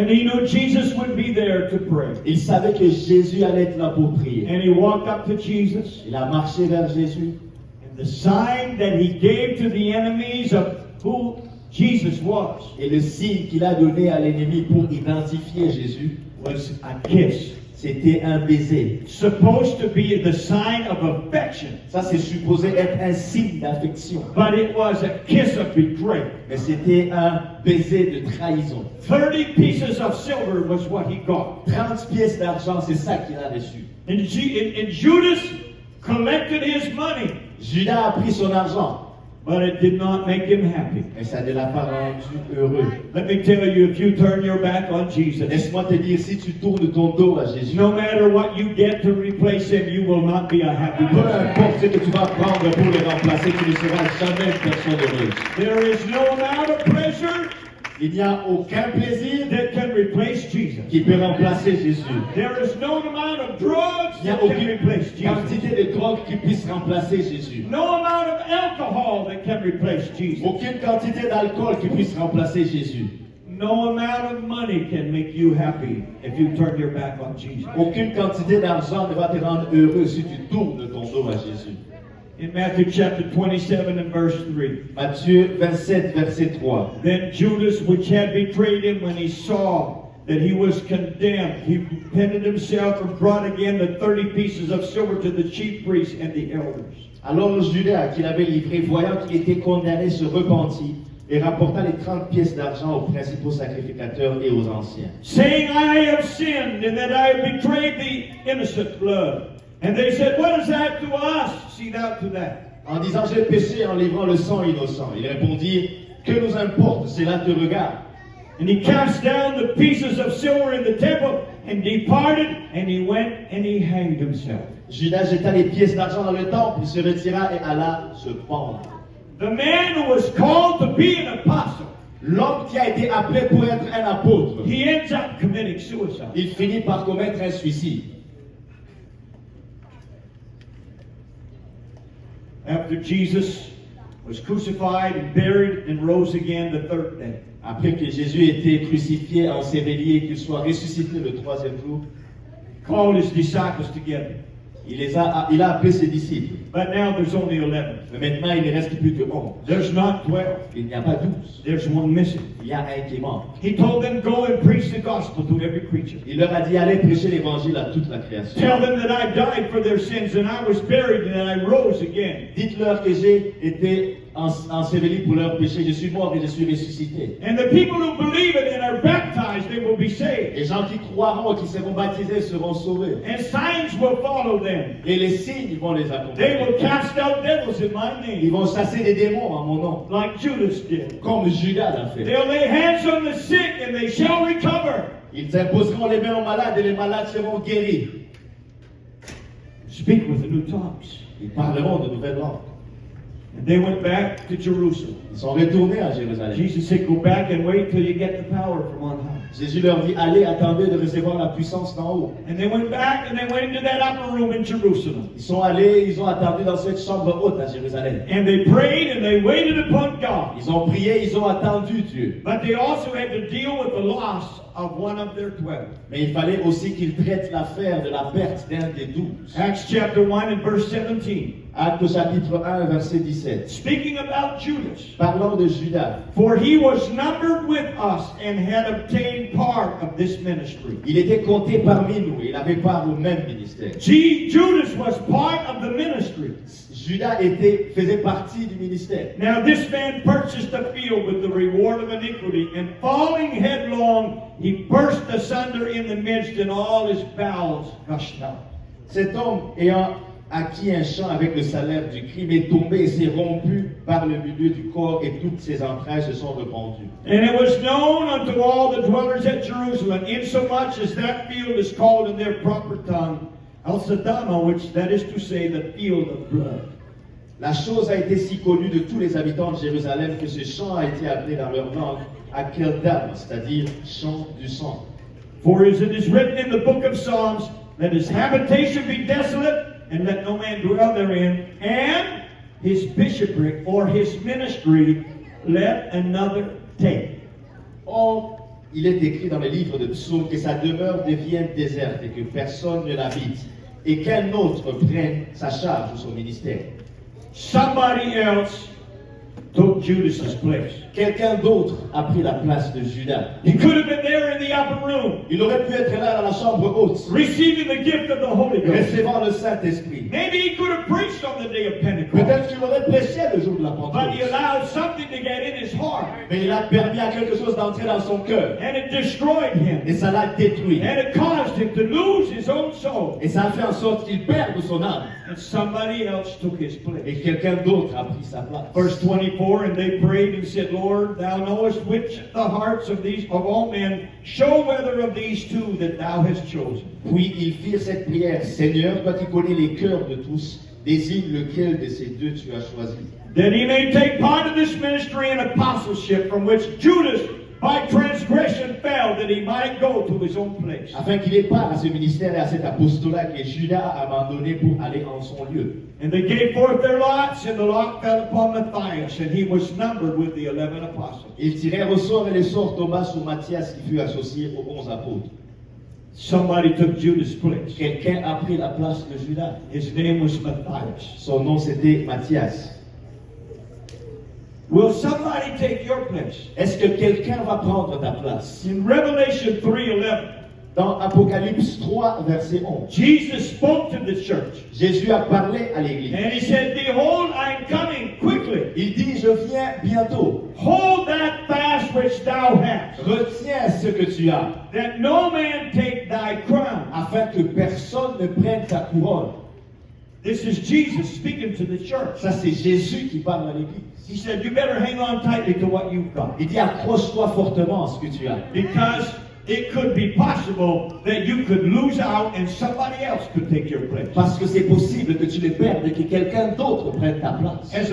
And he knew Jesus would be there to pray. Il savait que Jésus allait être là pour prier. And he walked up to Jesus. Il a marché vers Jésus. And the sign that he gave to the enemies of who Jesus was. Et le signe qu'il a donné à l'ennemi pour identifier Jésus Was a kiss. C'était un baiser. Supposed to be the sign of affection. Ça, c'est supposé être un signe d'affection. But it was a kiss of betrayal. Mais c'était un baiser de trahison. 30 pieces of silver was what he got. 30 pièces d'argent, c'est ça qu'il a reçu. And Judas collected his money. Judas a pris son argent. But it did not make him happy. Et ça ne l'a pas rendu heureux. Let me tell you, if you turn your back on Jesus, Laisse-moi te dire, si tu tournes ton dos à Jésus, no matter what you get to replace him, you will not be a happy peu person. importe ce que tu vas prendre pour le remplacer, tu ne seras jamais une personne heureuse. There is no amount of pleasure Il n'y a aucun plaisir that can replace Jesus. qui peut remplacer Jésus. There is no amount of drugs Il n'y a that can aucune replace Jesus. quantité de drogue qui puisse remplacer Jésus. No amount of alcohol that can replace Jesus. Aucune quantité d'alcool qui puisse remplacer Jésus. No amount of money can make you happy if you turn your back on Jesus. Aucune quantité d'argent ne va te rendre heureux si tu tournes ton dos à Jésus. In Matthew chapter 27 and verse 3. Matthieu 27, verset 3. Then Judas, which had betrayed him, when he saw that he was condemned, he repented himself and brought again the 30 pieces of silver to the chief priests and the elders. Alors Judas, qu'il avait livré, voyant qu'il était condamné, se repentit et rapporta les 30 pièces d'argent aux principaux sacrificateurs et aux anciens. Saying, I have sinned in that I have betrayed the innocent blood. And they said, what is that to us? See thou to that. En disant, j'ai péché en livrant le sang innocent. Il répondit, que nous importe, cela te regarde. And he cast down the pieces of silver in the temple and departed, and he went and he hanged himself. Judas jeta les pièces d'argent dans le temple, il se retira et alla se pendre. The man who was called to be an apostle, L'homme qui a été appelé pour être un apôtre, he ends up committing suicide. il finit par commettre un suicide. After Jesus was crucified and buried and rose again the third day. Après que Jésus ait été crucifié, enseveli et qu'il soit ressuscité le troisième jour, Called his disciples together. il a appelé ses disciples. But now there's only 11. Mais maintenant, il ne reste plus que 11. There's not 12. Il n'y a pas 12. There's one missing. Il y a un qui manque. He told them, go and preach the gospel to every creature. Il leur a dit, allez prêcher l'évangile à toute la création. Tell them that I died for their sins and I was buried and I rose again. Dites-leur que j'ai été enseveli pour leurs péchés. Je suis mort et je suis ressuscité. And the people who believe it and are baptized, they will be saved. Les gens qui croiront et qui seront baptisés seront sauvés. And signs will follow them. Et les signes vont les They accompagner. will cast out devils in my Ils name, vont chasser des démons en mon nom, like Judas did. comme Judas l'a fait. They'll lay hands on the sick and they shall recover. Ils imposeront les mains aux malades et les malades seront guéris. Speak with the new tongues. Ils parleront de nouvelles langues. And they went back to Jerusalem. Ils sont retournés à Jérusalem. Jesus said, go back and wait till you get the power from on high. Jésus leur dit, allez, attendez de recevoir la puissance d'en haut. And they went back and they went into that upper room in Jerusalem. Ils sont allés, ils ont attendu dans cette chambre haute à Jérusalem. And they prayed and they waited upon God. Ils ont prié, ils ont attendu Dieu. But they also had to deal with the loss of one of their 12. Mais il fallait aussi qu'ils traitent l'affaire de la perte d'un des 12. Acts chapter 1 and verse 17. Acte chapitre 1, verset 17. Speaking about Judas. Parlons de Judas. For he was numbered with us and had obtained part of this ministry. Il était compté parmi nous, il avait part au même ministère. Judas was part of the ministry. Judas faisait partie du ministère. Now this man purchased a field with the reward of iniquity, and falling headlong, he burst asunder in the midst, and all his bowels gushed out. Cet homme ayant acquis un champ avec le salaire du crime est tombé et s'est rompu par le milieu du corps et toutes ses entrailles se sont répandues. And it was known unto all the dwellers at Jerusalem, insomuch as that field is called in their proper tongue, Al-Sadama, which that is to say, the field of blood. La chose a été si connue de tous les habitants de Jérusalem que ce champ a été appelé dans leur langue Akeldam, c'est-à-dire champ du sang. For as it is written in the book of Psalms, let his habitation be desolate, and let no man dwell therein, and his bishopric or his ministry let another take. Or, Il est écrit dans le livre de Psaume que sa demeure devienne déserte et que personne ne l'habite et qu'un autre prenne sa charge ou son ministère. Somebody else took Judas's place. Quelqu'un d'autre a pris la place de Judas. He could have been there in the upper room, Il aurait pu être là dans la chambre haute, receiving the gift of the Holy Ghost. recevant le Saint-Esprit. Maybe he could have preached on the day of Pentecost, Peut-être qu'il aurait prêché le jour de la but he Pentecôte. allowed something to get in his heart, Mais il a permis à quelque chose d'entrer dans son cœur. and it destroyed him, Et ça l'a détruit. and it caused him to lose his own soul. Et ça a fait en sorte qu'il perde son âme. And somebody else took his place. Et quelqu'un d'autre a pris sa place. Verse 24, and they prayed and said, Lord, thou knowest which the hearts of all men, show whether of these two that thou hast chosen. Puis ils firent cette prière. Seigneur, toi qui connais les cœurs de tous, désigne lequel de ces deux tu as choisi. That he may take part of this ministry and apostleship from which Judas by transgression fell, that he might go to his own place. Afin qu'il ait part à ce ministère et à cet apostolat que Judas a abandonné pour aller en son lieu. And they gave forth their lots, and the lot fell upon Matthias, and he was numbered with the 11 apostles. Ils tirèrent au sort et le sort tomba sur Matthias qui fut associé aux 11 apôtres. Somebody took Judas' place. Quelqu'un a pris la place de Judas. His name was Matthias. Son nom c'était Matthias. Will somebody take your place? Est-ce que quelqu'un va prendre ta place? In Revelation 3:11, Dans Apocalypse 3, verset 11, Jesus spoke to the church, Jésus a parlé à l'église. and he said, Behold, I am coming quickly. Il dit, je viens bientôt. Hold that fast which thou hast, Retiens ce que tu as, that no man take thy crown. afin que personne ne prenne ta couronne. This is Jesus speaking to the church. Ça, c'est Jésus qui parle à l'église. He said, you better hang on tightly to what you've got, Il dit, accroche-toi fortement à ce que tu as. because it could be possible that you could lose out and somebody else could take your place. Parce que c'est possible que tu le perdes et que quelqu'un d'autre prenne ta place. As